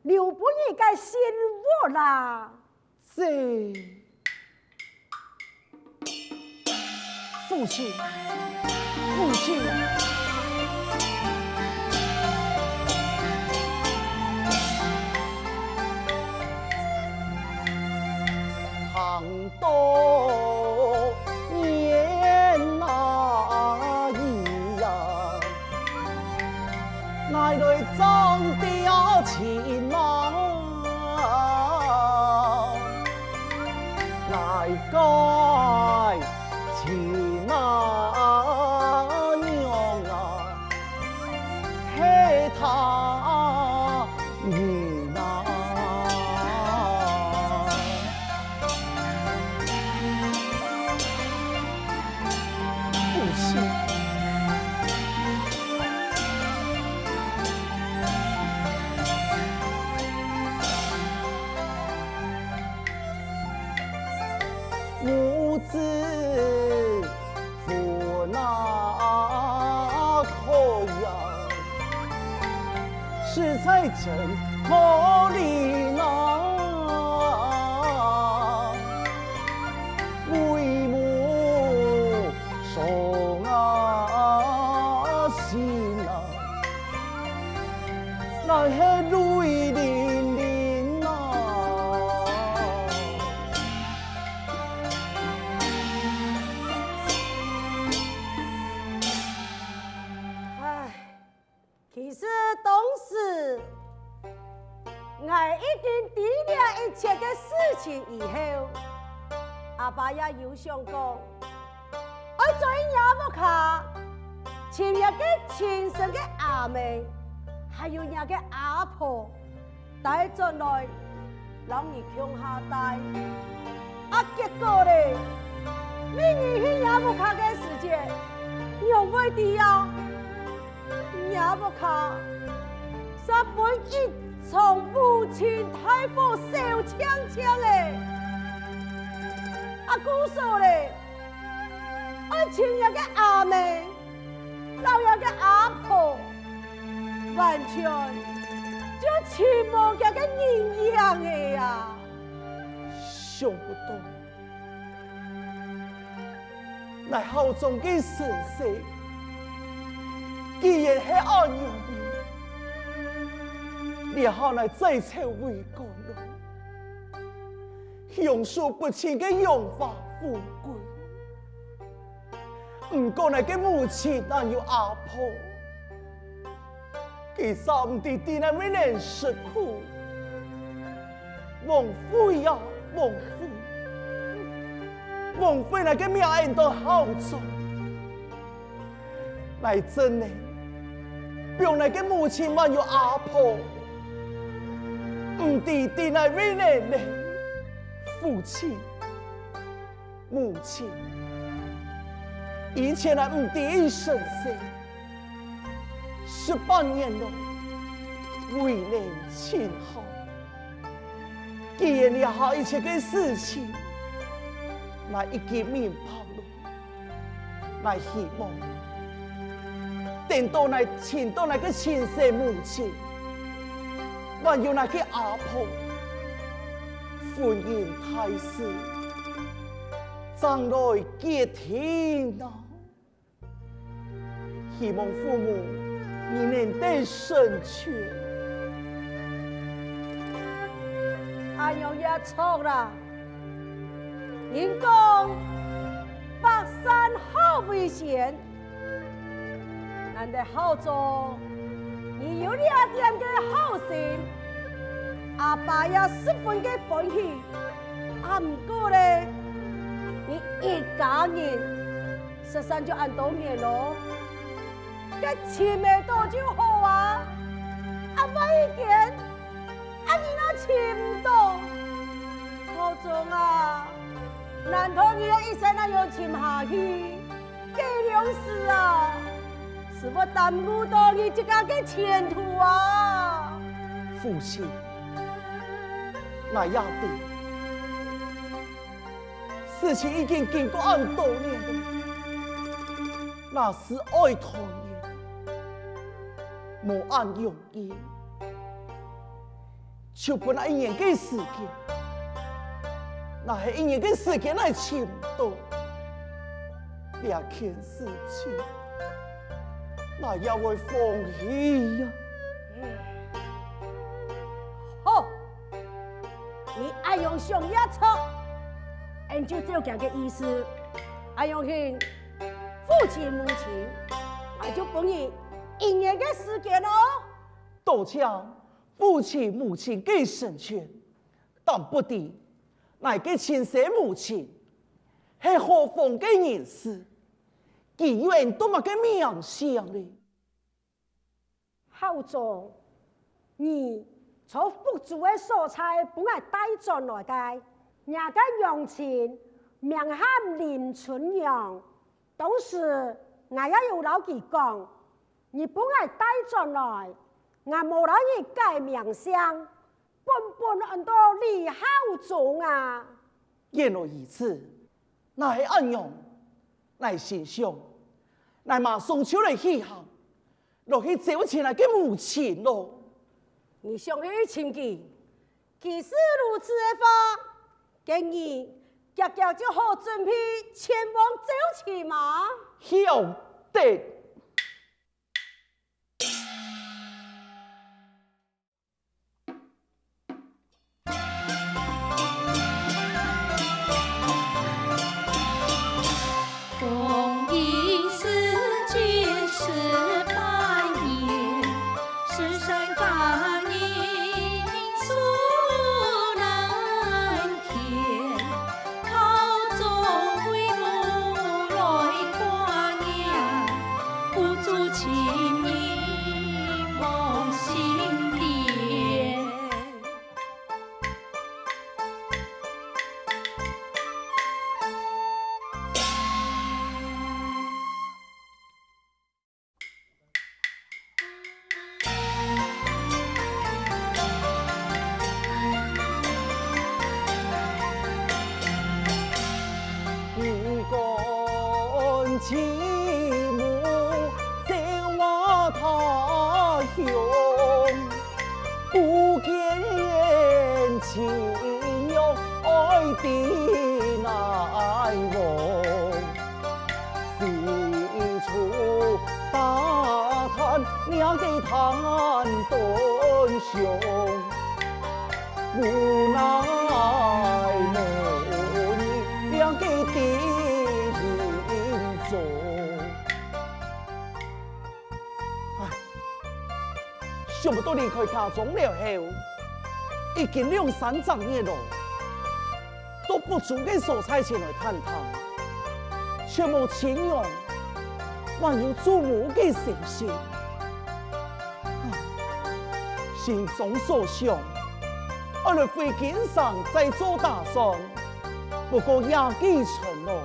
留不你该心窝啦。是，父亲，父亲。唐多年那一呀，乃来张雕情郎，乃该情郎娘啊，黑他女郎。母子父那可呀，实在真可怜呐。为母伤啊心啊，那是泪淋淋呐。其实当时，我已经抵了一切的事情以后，阿爸也有想讲，我做也不卡，前日个亲生的阿妹，还有人个阿婆，带进来，让你穷下带。结果嘞，明年去也不卡的时间，用不地啊！也不卡，三本一从母亲太婆手枪枪嘞，姑说嘞，我亲日个阿妹，老爷个阿婆，完全就全无个人样的呀，想不到，乃好中的神色。既然是安样的，你好来再次为国了，用数不清的荣华富贵，不过那个母亲但有阿婆，其三弟弟那没能吃苦，枉费呀枉费，枉费那个命人都好做，来真的。用那个母亲还有阿婆，弟弟来为人呢，父亲、母亲，以前那弟弟生死18年了，为人亲好，既然你好一切的事情，那已经明白了，那希望。等到那请到那个亲生母亲，还有那个阿婆，婚姻大事，将来结天啊！希望父母你能得成全。阿娘也错了，人讲白山好危险。难得好做，你有2点的好心，阿爸也十分的欢喜。不过咧，你一家人13就按多年咯，这钱没多就好啊。万一件，你那钱唔多，好做啊！难道你要一生那要钱下去，给粮食啊？是我耽误到你这个的前途啊！父亲，那要得，事情已经经过很多年了，那是爱团圆，无按容易。就本来一年嘅时间，那系一年嘅时间来迁到两件事情，那也会放弃呀。好，你爱用上一错，按照这个意思，爱用去父亲母亲，那就本你一年的时间咯。多强父亲母亲给成全，但不敌乃给亲生母亲，系何方嘅人士？既然多么嘅名相呢？好做，你从不足的蔬菜本来带转来嘅，人家用钱名喊林春阳，当时我也有老佢讲，你本来带转来。我无让伊改名相，本按到李孝忠啊。言而如此，那系安样？乃心上，乃马上出来起行，落去找前来嘅母亲咯。你想去亲戚，既是如此的话，建议日就好准备前往找亲嘛。晓得。亲母走我他乡，不见人情哟爱的难忘，四处打探两个谈端详，无奈母女两个的。想不到离开家中了后，已经2、3十年了，都不足嘅蔬菜前来探探，却无亲用，还有祖母嘅心性。心中所想，我哋飞机上再做打算，不过也几成咯。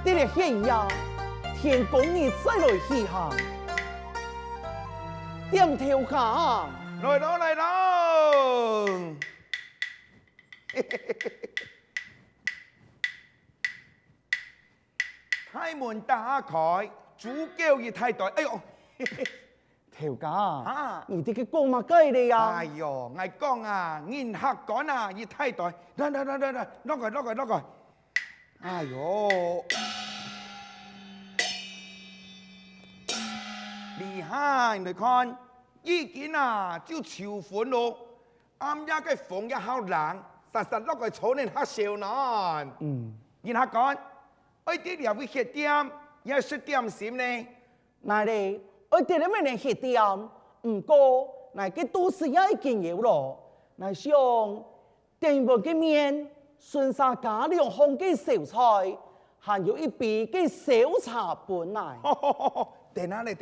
你哋现夜天公你再来起行。点头下，来咯来咯！开门打开，主教一太袋。哎呦，头家啊，你哋嘅講乜雞嚟呀？哎呦，我講啊，銀客講啊，一太袋，來，攞過。哎呦，厲害！你看，已經啊就籌款咯，啱啱嘅房一好冷，實攞個坐呢黑笑難。然後講，我啲又會吃點，也食點心呢。嗱你，我哋呢邊嚟吃點，唔過嗱嘅都市也已經有咯。嗱像電飯嘅麵、順沙加2項嘅小菜，還有一杯嘅小茶本嚟。在哪里？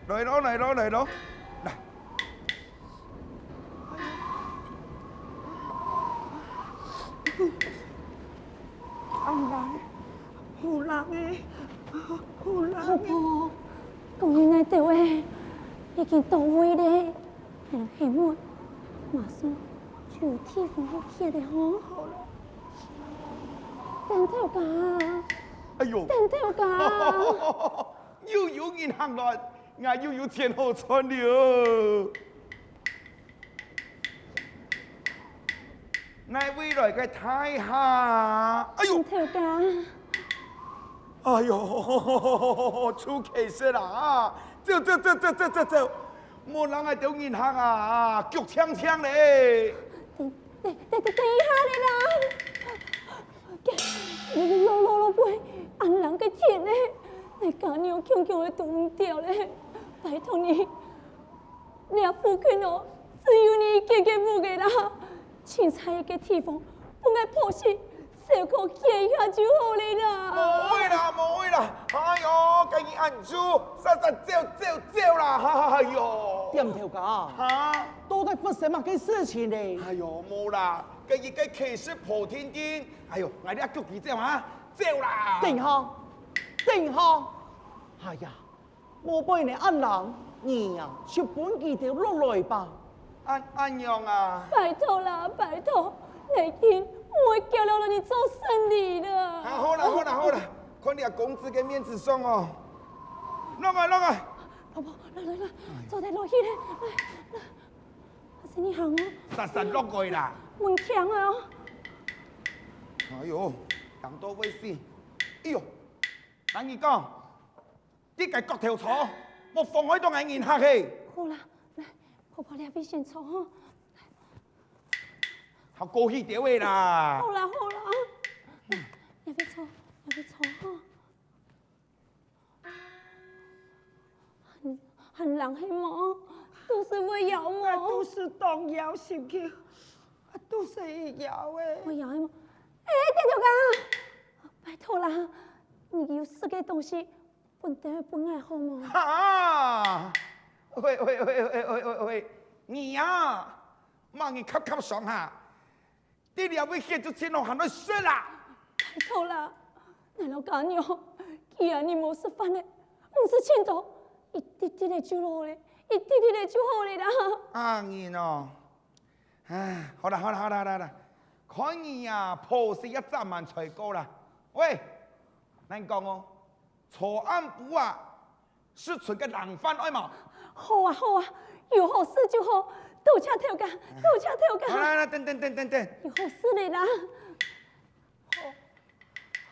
來咯！嚟。好冷嘅。婆婆，公園內地位已經到位咧，係啦，希望馬上就有地方去歇咧，好啦。但頭家，哎呦，等头家，又有银行来，俺又有钱好赚了。俺未来嘅太下，哎呦等，头家，哎呦，出奇事啦！走，冇人係到銀行啊，腳槍槍咧。等一下咧啦！你老妹，按人嘅钱咧，你家娘强强的躲唔掉咧，拜托你，你阿父亲哦，只有你一个母嘅啦，凊彩一个地方，不爱破事，小可歇一下就好咧啦。冇會啦！哎呦，跟你按住，走啦！哎呦，點頭家，嚇！到底發生乜嘅事情呢？哎呦，冇啦，跟一個騎士破天驚，哎呦，我哋一腳幾走啊，走啦！定下，哎呀，我俾你按人，你呀，就本佢條落來吧。安樣啊？拜托啦，拜托，你聽，我會叫了你做生意的。啊，好啦，看你阿公子嘅面子上哦，落來。婆婆，來，坐在落去咧，來，阿是你行哦，實落去啦。門強啊！哎呦，人多危險！哎呦，等你講，呢個角條錯，我放開到眼前客氣，好啦，來，婆婆你邊先坐哈。好高興掉嘅啦。好啦，你別坐哈。很人係麼？都是會搖麼？都是當搖先叫，都是搖誒。會搖係麼？電條家，拜託啦，你有四個東西，本愛好麼？哈！喂，你呀，望你吸上下，啲兩位血就錢落行到衰啦。拜託啦，你老家娘，既然你冇食飯咧，唔是錢多。一滴滴的就好咧，一滴滴的就好咧啦。啊，你喏，唉，好啦，看你呀，破事一陣萬才夠啦。喂，難講哦，錯案簿啊，是存個冷飯愛嘛？好啊，有好事就好，多謝頭家。好啦，等，有好事嚟啦。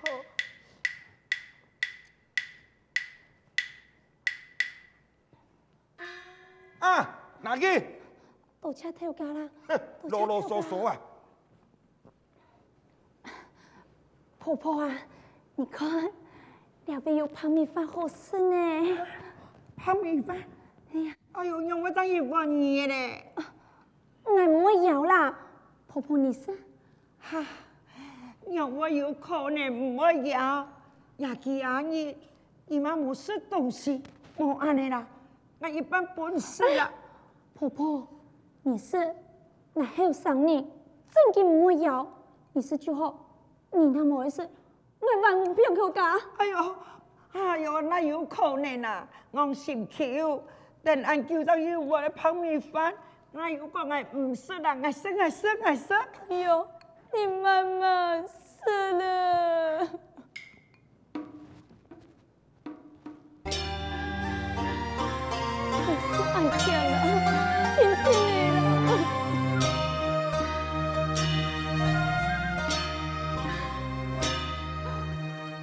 好。啊，哪個？多謝頭家啦。囉囉嗦嗦啊！婆婆啊，你看，兩邊有泡米飯好吃呢。泡米飯？哎呦，讓我當一碗嘢咧。我唔要啦，婆婆你是？哈，讓我有可能唔會要，也記阿姨，姨媽冇食東西，冇安尼啦，我一般本事啦。婆婆，你是？那還有3年，真嘅唔會要，你是就好。你那麼回事，我萬唔變佢家。哎呦，那有可能啊！我心求，等俺叫到要我的泡米飯，我如果我唔食啦，我食。哎呦，你慢慢死了。你是爱见了，听你了。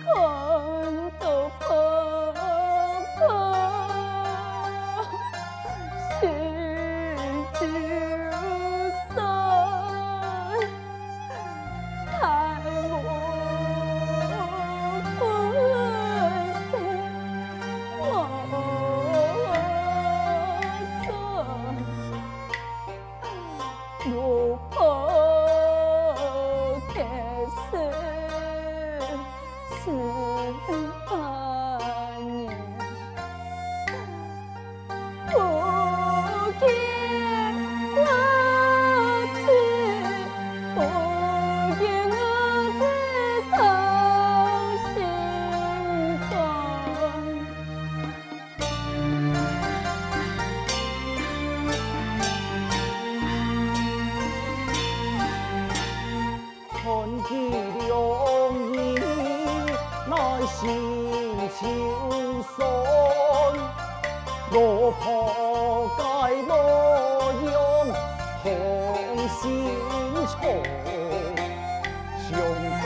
看到婆婆心就酸，太无分身我做，不破铁丝。看見了你內心心秋霜，落魄该模样，红心肠，想到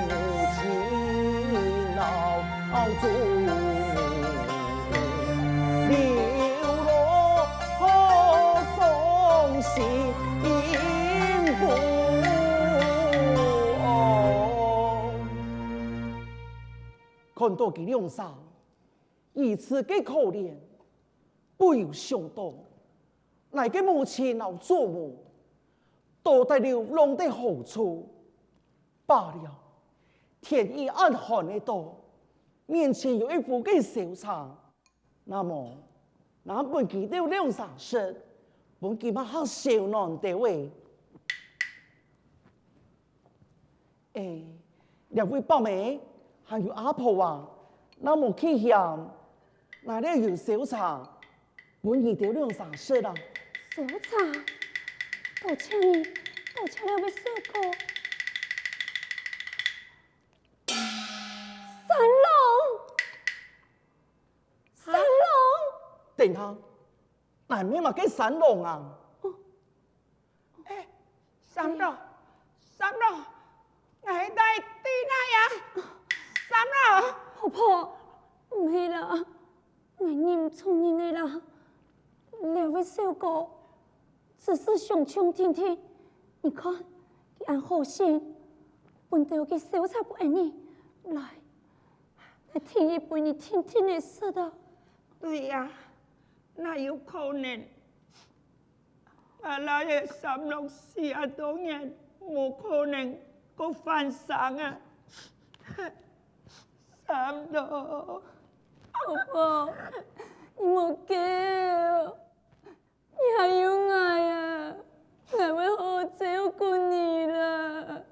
母亲闹中，流落东西因故。看到佢两手，如此嘅可憐，不由想到，乃嘅母親老祖母，到底流浪的何處？罷了，天意暗寒的多，面前有一副嘅小茶，那麼，那本佢哋兩手食，本佢乜黑小難地位？兩位伯妹。还有阿婆啊，那么去向那里有小茶，本意就两三食啦。小茶，抱歉你，抱歉两位小哥。三郎，三郎，等下，哪面嘛给三郎啊？三郎，三郎，我在地那呀。三郎，婆婆，唔係啦，我認錯人嚟啦。兩位小哥，只是想傾聽聽，你看，佢按好心，本到嘅小茶不愛你，來聽一杯你聽聽你說的。對呀，那有可能。阿拉嘅三郎死啊多年，冇可能個翻生啊。三郎，婆婆，你冇驚，你還有我啊，我會好好照顧你啦。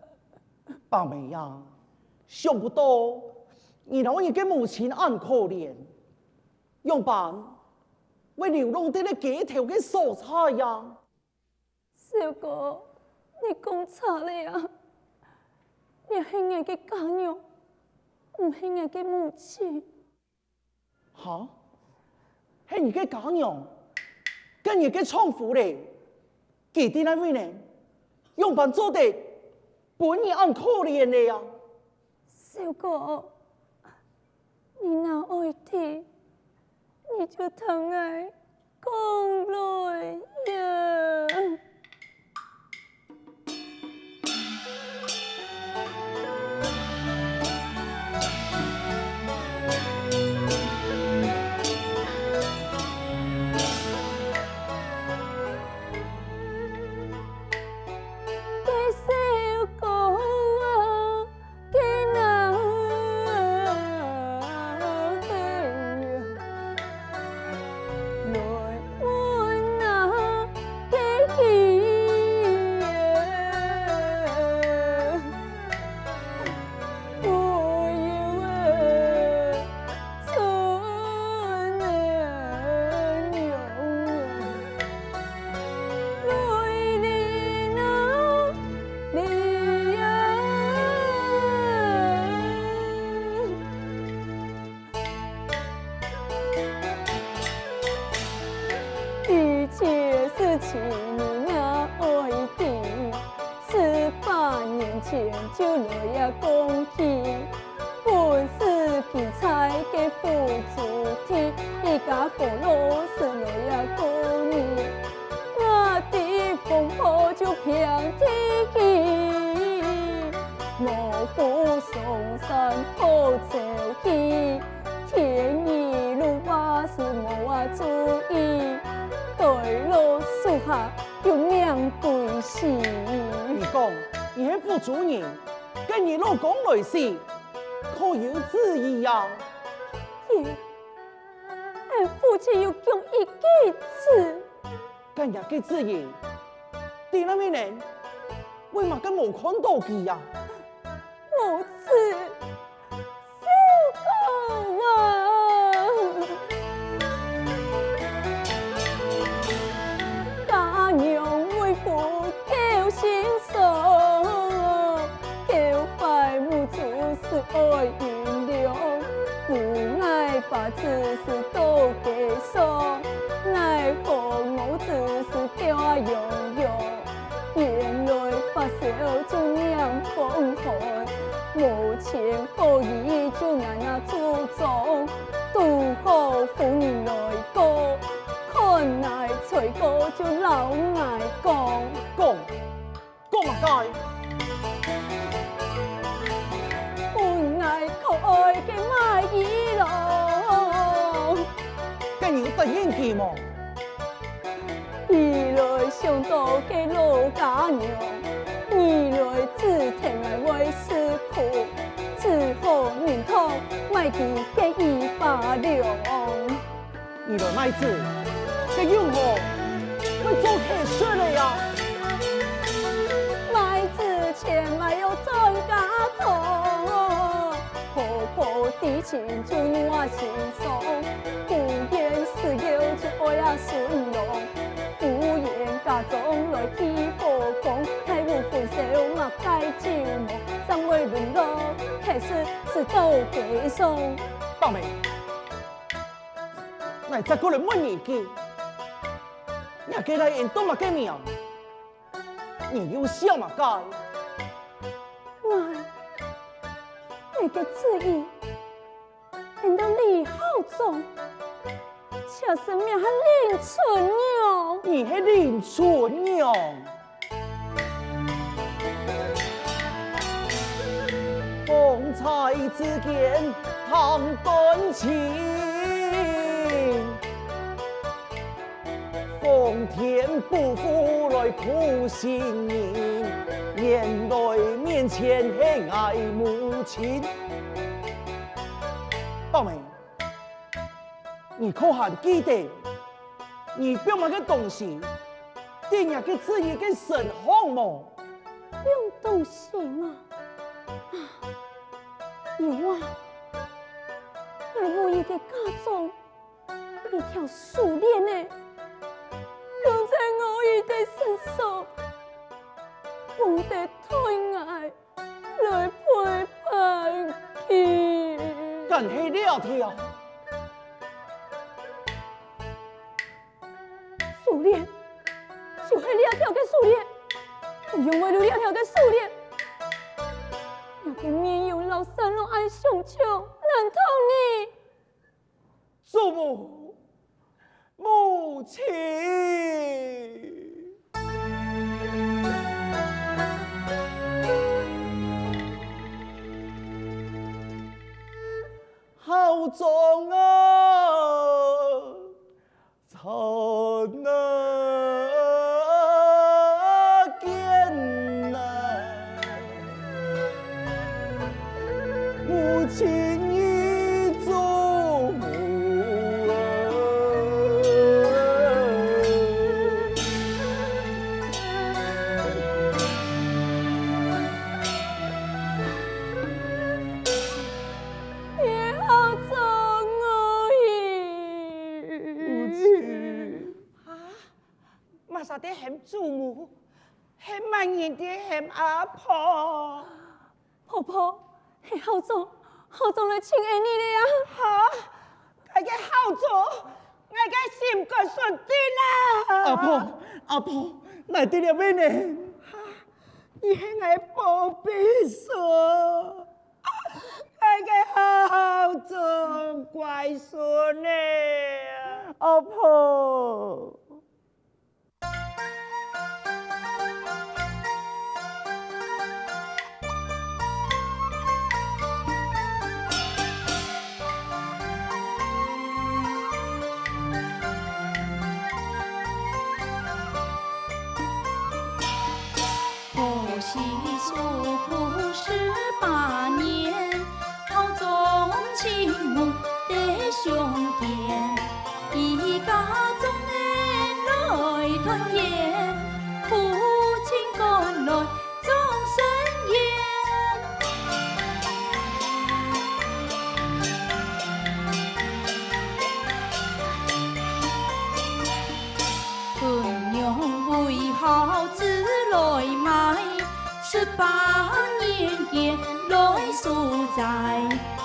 伯妹呀，想不到你老人嘅母親暗可憐，用辦為流浪地嘅幾條嘅蔬菜呀。小哥，你講錯了呀，你係我嘅家娘。唔係我嘅母親，吓？係你嘅家娘，跟你嘅丈夫咧，幾啲那位呢？用辦做得本意暗可憐咧呀！小哥，你那愛的，你就疼愛講來呀。就來呀講起，本是奇才嘅付出天，一家父老是來呀講你，我的風波就平天氣，我府上山好走起，天意路話是冇啊注意，對路樹下要命對死。你講。你係副主人，跟你老公來時，可有旨意呀？爺，俺父親要講一句字。今日嘅旨意，第那位人為乜咁冇看到佢呀？母子，小狗啊！家娘為父叫心酸。是爱原谅，不爱把只是都给送，奈何我只是吊悠悠，原来发烧就酿风寒，无情无义就难注重，拄好妇人来过，看来吹歌就老爱讲。讲嘛该，本爱可爱嘅卖衣郎，跟你得演技嘛？二来上到嘅老家娘，二来只听来为师苦，只好认同卖其嘅100两。你的妹子，这用何会做客说的呀？卖之前还有专家讲，婆婆的情就我心上，不言私有就爱呀顺龙，不言家中来起火光，太无分手嘛该寂寞，尚未沦落，开始是都给送。大妹，那再过来问你句，你给来演多嘛给命？你有笑嘛该？你嘅旨意，难道李浩忠，却是命还林春娘？你是林春娘，风采之间谈断情，奉天不负来苦心人，眼泪面前黑爱母亲。大妹，你可还记得？你表妹个东西，电影个字意跟神好么？用东西嘛，有啊，我无意嘅家中一条树链呢，用在我伊的身上，我的推爱来陪伴佢。干黑了条，树链，就是两条嘅树链，用为了两条嘅树链，那个面有老三路爱上桥，难逃你。祖母，母亲，好重啊，从那见呐，母亲已祖母也好重我母亲。马上得喊祖母，喊满人的喊阿婆。婆婆，系好重来请爱你的呀。哈，我嘅好做，我嘅心肝顺定啦。阿婆，来得了咩呢？伊系我宝贝孙，我嘅好做乖孙呢。阿婆。不习俗苦18年，好中亲母得相见，一家中人来团圆，父亲赶来终身言。孙娘为好子来买，18年前来赎在。